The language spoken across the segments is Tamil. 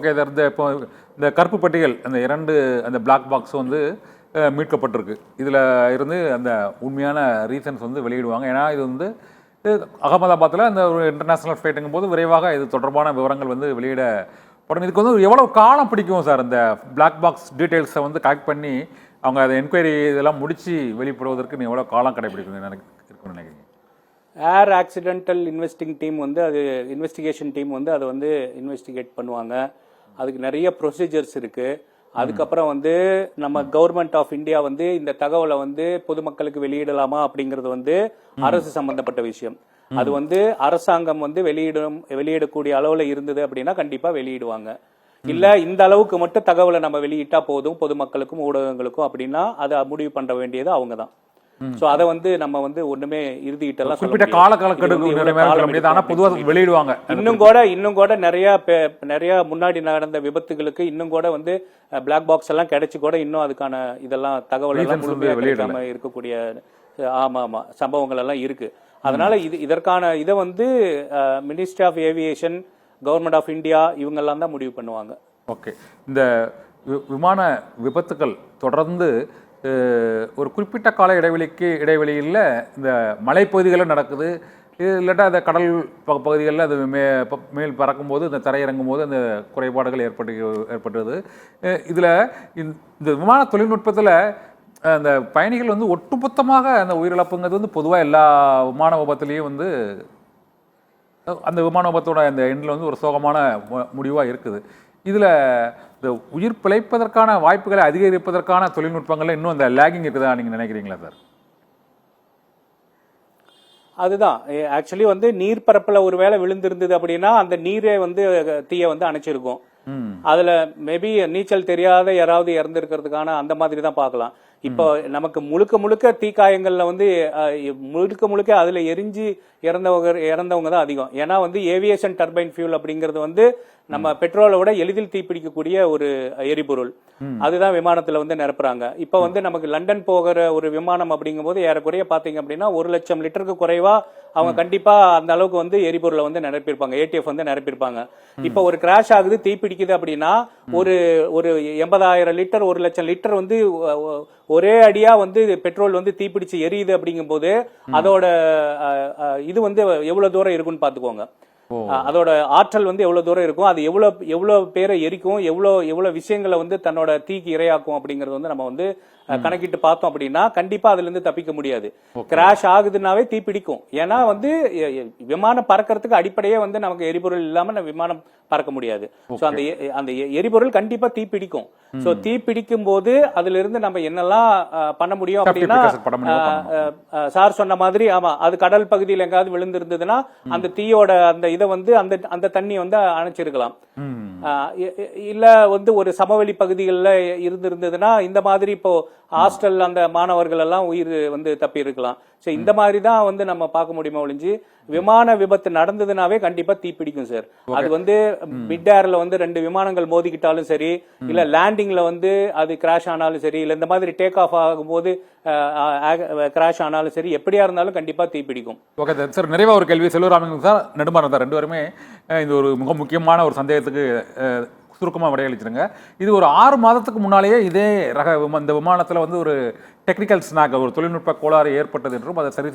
Okay sir. இப்போ இந்த கருப்பு பட்டியல் அந்த 2 அந்த பிளாக் பாக்ஸ் வந்து மீட்கப்பட்டிருக்கு. இதில் இருந்து அந்த உண்மையான ரீசன்ஸ் வந்து வெளியிடுவாங்க. ஏன்னா இது வந்து அகமதாபாத்தில் அந்த ஒரு இன்டர்நேஷ்னல் ஃப்ளைட்டுங்கும் போது விரைவாக இது தொடர்பான விவரங்கள் வந்து வெளியிடப்படும். இதுக்கு வந்து எவ்வளோ காலம் பிடிக்கும் சார் இந்த பிளாக் பாக்ஸ் டீட்டெயில்ஸை வந்து கலெக்ட் பண்ணி அவங்க அதை என்கொயரி இதெல்லாம் முடித்து வெளிப்படுவதற்கு எவ்வளோ காலம் கடைபிடிக்கும் இருக்குன்னு நினைக்கிறீங்க? ஏர் ஆக்சிடென்டல் இன்வெஸ்டிங் டீம் வந்து அது இன்வெஸ்டிகேஷன் டீம் வந்து அதை வந்து இன்வெஸ்டிகேட் பண்ணுவாங்க. அதுக்கு நிறைய ப்ரொசீஜர்ஸ் இருக்குது. அதுக்கப்புறம் வந்து நம்ம கவர்மெண்ட் ஆஃப் இந்தியா வந்து இந்த தகவலை வந்து பொதுமக்களுக்கு வெளியிடலாமா அப்படிங்கிறது வந்து அரசு சம்பந்தப்பட்ட விஷயம். அது வந்து அரசாங்கம் வந்து வெளியிடக்கூடிய அளவுல இருந்தது அப்படின்னா கண்டிப்பா வெளியிடுவாங்க. இல்ல இந்த அளவுக்கு மட்டும் தகவலை நம்ம வெளியிட்டா போதும் பொதுமக்களுக்கும் ஊடகங்களுக்கும் அப்படின்னா அதை முடிவு பண்ண வேண்டியது அவங்க தான். சோ அத வந்து நம்ம வந்து ஒண்ணுமே இறுதிட்டெல்லாம் குறிப்பிட்ட காலக்கணக்கு வெளியிடுவாங்க. இன்னும் கூட நிறைய முன்னாடி நடந்த விபத்துகளுக்கு இன்னும் கூட வந்து பிளாக் பாக்ஸ் எல்லாம் கிடைச்சு கூட இன்னும் அதுக்கான இதெல்லாம் தகவல் எல்லாம் வெளியிடாம இருக்கக்கூடிய சம்பவங்கள் எல்லாம் இருக்கு. அதனால இதற்கான இதை வந்து ministry of aviation, government of India இவங்க எல்லாம் தான் முடிவு பண்ணுவாங்க. ஓகே. இந்த விமான விபத்துக்கள் தொடர்ந்து ஒரு குறிப்பிட்ட கால இடைவெளியில் இந்த மலைப்பகுதிகளில் நடக்குது. இல்லாட்டா அந்த கடல் பகுதிகளில் அது மேல் பறக்கும்போது இந்த தரையிறங்கும் போது அந்த குறைபாடுகள் ஏற்பட்டுறது. இதில் இந்த விமான தொழில்நுட்பத்தில் அந்த பயணிகள் வந்து ஒட்டுமொத்தமாக அந்த உயிரிழப்புங்கிறது வந்து பொதுவாக எல்லா விமான விபத்துலேயும் வந்து அந்த விமான விபத்தோட அந்த எண்ணில் வந்து ஒரு சோகமான முடிவாக இருக்குது. இதில் இந்த உயிர் பிழைப்பதற்கான வாய்ப்புகளை அதிகரிப்பதற்கான தொழில்நுட்பங்கள்ல இன்னும் அந்த லேகிங் இருக்குதா நீங்கள் நினைக்கிறீங்களா சார்? அதுதான் ஆக்சுவலி வந்து நீர் பரப்பில் ஒரு வேளை விழுந்திருந்தது அப்படின்னா அந்த நீரே வந்து தீயை வந்து அணைச்சிருக்கும். அதுல மேபி நீச்சல் தெரியாத யாராவது இறந்திருக்கிறதுக்கான அந்த மாதிரி தான் பார்க்கலாம். இப்போ நமக்கு முழுக்க தீக்காயங்கள்ல வந்து முழுக்க அதுல எரிஞ்சு இறந்தவங்க தான் அதிகம். ஏன்னா வந்து ஏவியேஷன் டர்பைன் ஃபியூல் அப்படிங்கிறது வந்து நம்ம பெட்ரோலை விட எளிதில் தீப்பிடிக்கக்கூடிய ஒரு எரிபொருள். அதுதான் விமானத்துல வந்து நிரப்புறாங்க. இப்ப வந்து நமக்கு லண்டன் போகிற ஒரு விமானம் அப்படிங்கும் போது ஏறக்குறைய பாத்தீங்க அப்படின்னா 1,00,000 லிட்டருக்கு குறைவா அவங்க கண்டிப்பா அந்த அளவுக்கு வந்து எரிபொருளை வந்து நிரப்பியிருப்பாங்க, ஏடிஎஃப் வந்து நிரப்பியிருப்பாங்க. இப்ப ஒரு கிராஷ் ஆகுது, தீப்பிடிக்குது அப்படின்னா ஒரு 80,000 லிட்டர் 1,00,000 லிட்டர் வந்து ஒரே அடியா வந்து பெட்ரோல் வந்து தீப்பிடிச்சு எரியுது அப்படிங்கும் போது அதோட இது வந்து எவ்வளவு தூரம் இருக்குன்னு பாத்துக்கோங்க. அதோட ஆற்றல் வந்து எவ்வளவு தூரம் இருக்கும், அது எவ்வளவு பேரை எரிக்கும், எவ்வளவு விஷயங்களை வந்து தன்னோட தீக்கு இரையாக்கும் அப்படிங்கறது வந்து நம்ம வந்து கணக்கிட்டு பார்த்தோம் அப்படின்னா கண்டிப்பா அதுல இருந்து தப்பிக்க முடியாது. கிராஷ் ஆகுதுன்னாவே தீ பிடிக்கும். ஏன்னா வந்து விமானம் பறக்கிறதுக்கு அடிப்படையே வந்து நமக்கு எரிபொருள் இல்லாம விமானம் பறக்க முடியாது. சோ அந்த எரிபொருள் கண்டிப்பா தீ பிடிக்கும். சோ தீ பிடிக்கும் போது அதுல இருந்து நம்ம என்னெல்லாம் பண்ண முடியும் அப்படின்னா சார் சொன்ன மாதிரி அது கடல் பகுதியில் எங்காவது விழுந்திருந்ததுன்னா அந்த தீயோட அந்த இதை வந்து அந்த தண்ணி வந்து அணைச்சிருக்கலாம். இல்ல வந்து ஒரு சமவெளி பகுதிகளில் இருந்திருந்ததுன்னா இந்த மாதிரி இப்போ ஹாஸ்டல் அந்த மாணவர்கள் எல்லாம் உயிர் வந்து தப்பி இருக்கலாம். சோ இந்த மாதிரி தான் வந்து நம்ம பார்க்க முடியுமா ஒழிஞ்சு விமான விபத்து நடந்ததுனாவே கண்டிப்பா தீப்பிடிக்கும் சார். அது வந்து மிட் ஏர்ல வந்து 2 விமானங்கள் மோதிக்கிட்டாலும் சரி, இல்ல லேண்டிங்ல வந்து அது கிராஷ் ஆனாலும் சரி, இல்ல இந்த மாதிரி டேக் ஆஃப் ஆகும்போது கிராஷ் ஆனாலும் சரி, எப்படியா இருந்தாலும் கண்டிப்பா தீப்பிடிக்கும். Okay sir. நிறைவா ஒரு கேள்வி செல்வராமன் சார், நெடுமாறன் சார், 2 பேருமே இது ஒரு மிக முக்கியமான ஒரு சந்தேகத்துக்கு சுருக்கமாக விடையளிச்சிருங்க. இது ஒரு 6 மாதத்துக்கு முன்னாலேயே இதே இந்த விமானத்தில் வந்து ஒரு டெக்னிக்கல் ஸ்நாக், ஒரு தொழில்நுட்ப கோளாறு ஏற்பட்டது என்றும் அதை சரி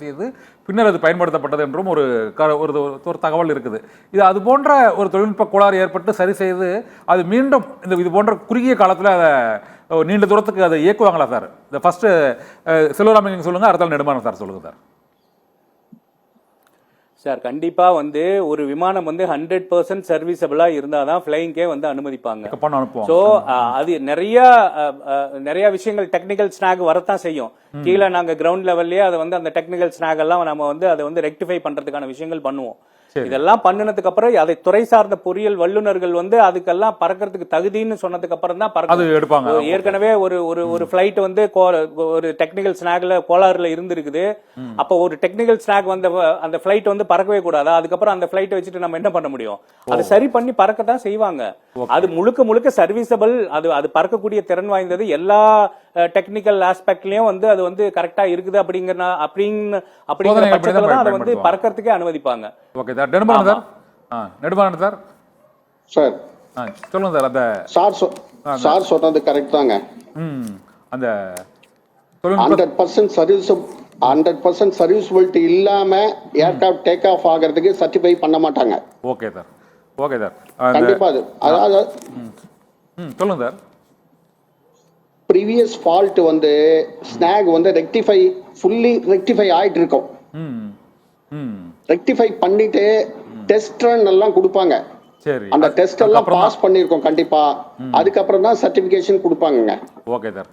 செய்து பின்னர் அது பயன்படுத்தப்பட்டது என்றும் ஒரு தகவல் இருக்குது. இது அது போன்ற ஒரு தொழில்நுட்ப கோளாறு ஏற்பட்டு சரி செய்து அது மீண்டும் இது போன்ற குறுகிய காலத்தில் அதை நீண்ட தூரத்துக்கு அதை இயக்குவாங்களா சார்? இந்த ஃபர்ஸ்ட் செல்வராமன் நீங்கள் சொல்லுங்க, அடுத்த நெடுமாறன் சார் சொல்லுங்க சார். சார் கண்டிப்பா வந்து ஒரு விமானம் வந்து 100% சர்வீசபிளா இருந்தாதான் பிளைங்கே வந்து அனுமதிப்பாங்க. சோ அது நிறைய விஷயங்கள் டெக்னிக்கல் ஸ்னாக் வரத்தான் செய்யும். கீழே நாங்க கிரவுண்ட் லெவல்லயே அதை வந்து அந்த டெக்னிக்கல் ஸ்னாக் எல்லாம் நம்ம வந்து அதை வந்து ரெக்டிஃபை பண்றதுக்கான விஷயங்கள் பண்ணுவோம். இதெல்லாம் பண்ணினதுக்கு அப்புறம் அதை துறை சார்ந்த பொறியியல் வல்லுநர்கள் வந்து அதுக்கெல்லாம் பறக்கிறதுக்கு தகுதின்னு சொன்னதுக்கு அப்புறம் தான் பறக்க. ஏற்கனவே ஒரு பிளைட் வந்து ஒரு டெக்னிக்கல் ஸ்னாக்ல கோளாறுல இருந்திருக்குது. அப்ப ஒரு டெக்னிக்கல் ஸ்னாக் வந்த அந்த பிளைட் வந்து பறக்கவே கூடாது. அதுக்கப்புறம் அந்த பிளைட்டை வச்சுட்டு நம்ம என்ன பண்ண முடியும்? அது சரி பண்ணி பறக்கத்தான் செய்வாங்க. அது முழுக்க சர்வீசபிள், அது பறக்கக்கூடிய திறன் வாய்ந்தது, எல்லா டெக்னிக்கல் ஆஸ்பெக்ட்லயும் வந்து அது வந்து கரெக்டா இருக்குது அப்படிங்கிற பட்சத்துல தான் அதை வந்து பறக்கிறதுக்கே அனுமதிப்பாங்க. Okay sir. Nedumaran sir. Sir சொல்லுங்க சார் அந்த சார் சொன்னது கரெக்ட் தாங்க. அந்த தொழில்நுட்ப 100% சர்வீசபிலிட்டி இல்லாம ஏர்கிராஃப்ட் டேக் ஆஃப் ஆகிறதுக்கு சர்டிஃபை பண்ண மாட்டாங்க. Okay sir, okay sir. கண்டிப்பா அது அதாவது சொல்லுங்க சார். ப்ரீவியஸ் ஃபால்ட் வந்து ஸ்னாக் வந்து ஃபுல்லி ரெக்டிஃபை ஆயிட்டு இருக்கும். ரெக்டிஃபை பண்ணிட்டு டெஸ்ட் ரன் எல்லாம் கொடுப்பாங்க. சரி, அந்த டெஸ்ட் எல்லாம் பாஸ் பண்ணிருக்கோம் கண்டிப்பா. அதுக்கப்புறம் தான் சர்டிபிகேஷன் கொடுப்பாங்க. Okay sir.